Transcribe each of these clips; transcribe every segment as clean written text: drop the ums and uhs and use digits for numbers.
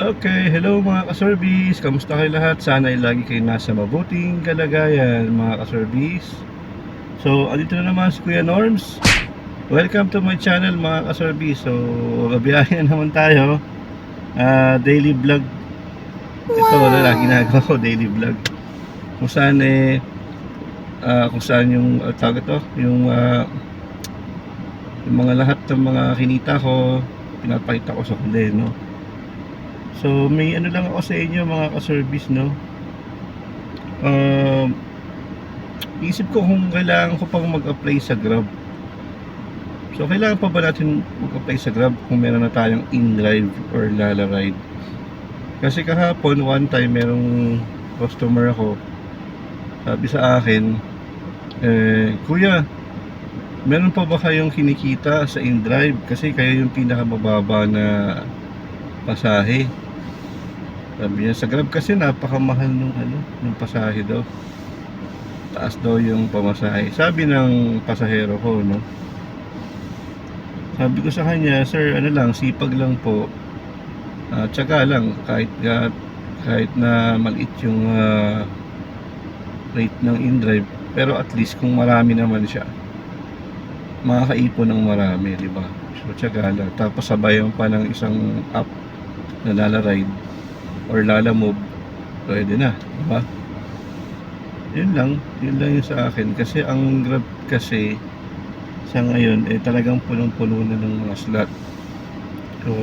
Okay, hello mga ka-service. Kamusta kayo lahat? Sana ay lagi kayo nasa mabuting kalagayan mga ka-service. So, andito na naman si Kuya Norms. Welcome to my channel mga ka-service. So, babiyahin naman tayo. Daily vlog. Ito wala lang ginagawa ko, daily vlog. Kung saan kung saan yung tawag ito, yung mga lahat ng mga kinita ko, pinapakita ko sa kundi, no? So may ano lang ako sa inyo mga ka-service, no. Isip ko kung kailangan ko pang mag-apply sa Grab. So kailangan pa ba natin mag-apply sa Grab kung meron na tayong InDrive or Lalaride? Kasi kahapon one time merong customer ako, sabi sa akin, Kuya, meron pa ba kayong kinikita sa InDrive? Kasi kayo yung pinakamababa na pasahe. Sabi niya, sa Grab kasi napakamahal nung pasahe daw. Taas daw yung pamasahe. Sabi ng pasahero ko, no. Sabi ko sa kanya, sir, ano lang, sipag lang po. Tsaka lang, kahit na maliit yung rate ng InDrive, pero at least kung marami naman siya, makakaipon ng marami, di ba? So, tsaka lang. Tapos sabayan pa ng isang app na Lalaride or Lalamove, pwede na, diba? Yun lang yung sa akin. Kasi ang Grab kasi sa ngayon talagang punong-puno na ng mga slot. So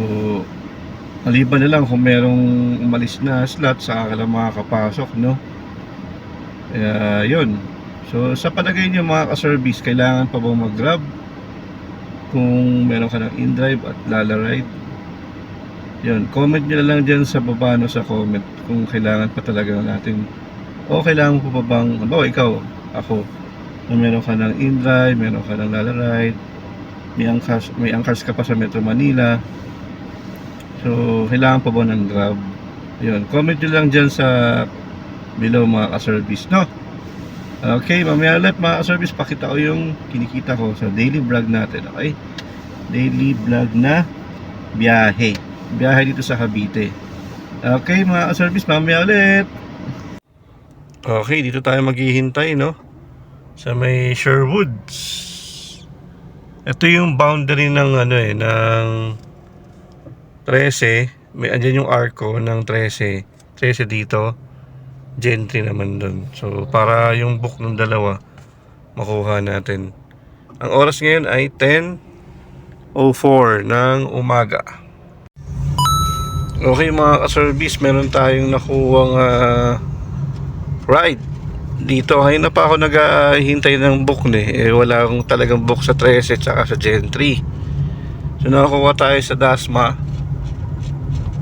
maliban na lang kung merong umalis na slot, saka ka lang makakapasok, no? Kaya yun. So sa palagay nyo mga ka-service, kailangan pa bang mag-Grab kung meron ka ng InDrive at Lalaride? Yun, comment nyo na lang dyan sa baba, no, sa comment kung kailangan pa talaga natin, o kailangan ko pa bang, ikaw, ako, na meron ka ng InDrive, meron ka ng Lalaride, may angkas ka pa sa Metro Manila, so kailangan pa ba ng Grab? Yun, comment nyo lang dyan sa below mga ka-service, no? Okay, mamaya ulit mga ka-service, pakita ko yung kinikita ko sa daily vlog natin, okay? Daily vlog na biyahe dito sa Cavite. Okay mga ka-service, mamaya ulit. Okay, dito tayo maghihintay, no, sa may Sherwoods. Ito yung boundary ng ng 13. May andyan yung arco ng 13 dito, Gentry naman dun. So para yung book ng dalawa makuha natin. Ang oras ngayon ay 10:04 ng umaga. Okay mga ka-service, meron tayong nakuwang ride dito. Ngayon na pa ako naghihintay ng book wala akong talagang book sa 13 tsaka sa Gentry. So nakakuha tayo sa Dasma.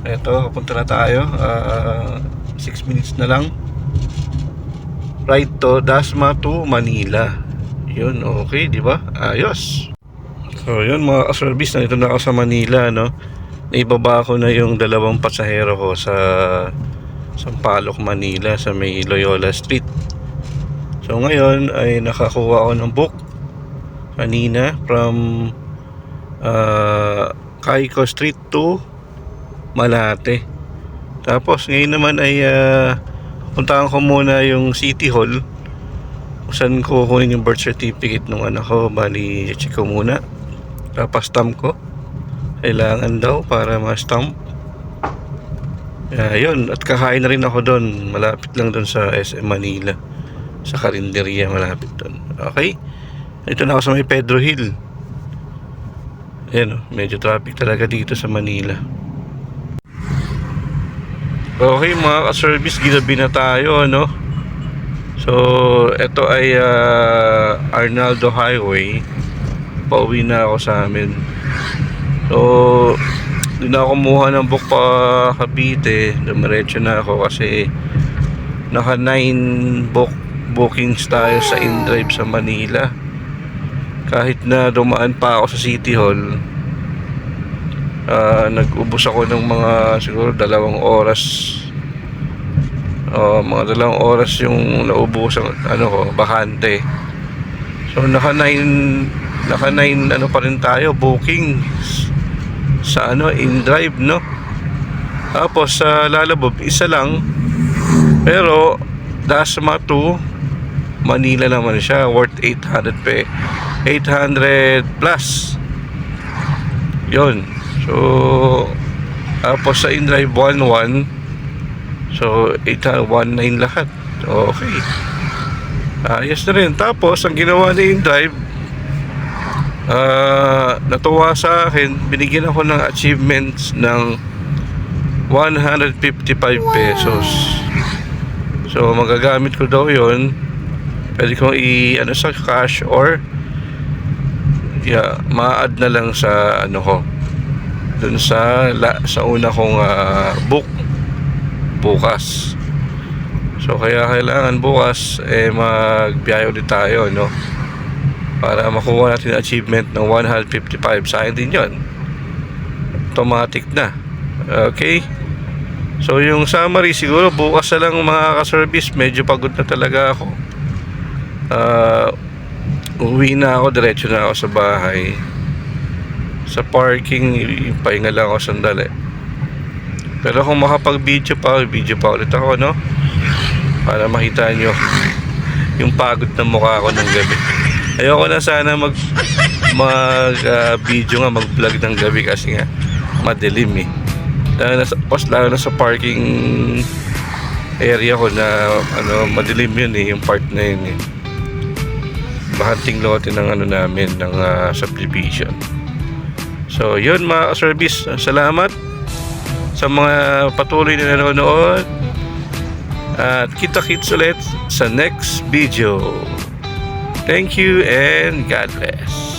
Eto, punta na tayo. 6 minutes na lang ride to, Dasma to Manila. Yun, okay, di ba? Ayos. So yun mga ka-service, nandito na ako sa Manila, no. Naibaba ko na yung dalawang pasahero ko sa Sampaloc, Manila, sa may Loyola Street. So ngayon ay nakakuha ako ng book kanina from Caico Street to Malate. Tapos ngayon naman ay puntahan ko muna yung City Hall kung saan ko kunin yung birth certificate ng anak ko. Bali, check ko muna, tapos stamp ko. Kailangan daw para ma-stamp. Yun, at kakain na rin ako doon. Malapit lang doon sa SM Manila, sa Karinderya, malapit doon. Okay, ito na ako sa may Pedro Hill. Ayan, medyo traffic talaga dito sa Manila. Okay mga ka-service, ginabi na tayo, no? So ito ay Arnaldo Highway. Pauwi na ako sa amin. So doon na ako kumuha ng book pa Cavite. Dumiretso na ako kasi naka 9 bookings tayo sa InDrive sa Manila. Kahit na dumaan pa ako sa City Hall, nag-ubos ako ng mga siguro 2 oras. Mga 2 oras yung naubos ang bakante. So naka 9 pa rin tayo bookings sa InDrive, no. Tapos sa Lalabob, isa lang. Pero Dasma to Manila naman siya, worth 800 plus. Yun. So tapos sa InDrive 11, so 819 lahat. Okay, ayos na rin. Tapos ang ginawa ni InDrive, natuwa sa akin, binigyan ako ng achievements ng 155 pesos. So magagamit ko daw yon. Pwede kong ano sa cash, or ma-add na lang sa ano ko dun sa una kong book bukas. So kaya kailangan bukas magbiyahe ulit tayo, no, para makuha natin achievement ng 155. Sa akin din yun, automatic na. Okay, so yung summary siguro bukas na lang mga ka-service. Medyo pagod na talaga ako. Uwi na ako, diretso na ako sa bahay. Sa parking, pahinga lang ako sandali. Pero kung makapag-video pa ulit ako, no, para makita nyo yung pagod na mukha ko ng gabi. Ayoko na sana video nga, mag-vlog ng gabi kasi nga madilim eh. Lalo na sa parking area ko na madilim yun eh, yung part na yun eh. Bahanting lote ng namin, ng subdivision. So yun mga service, salamat sa mga patuloy na nanonood, at kita-kits ulit sa next video. Thank you and God bless.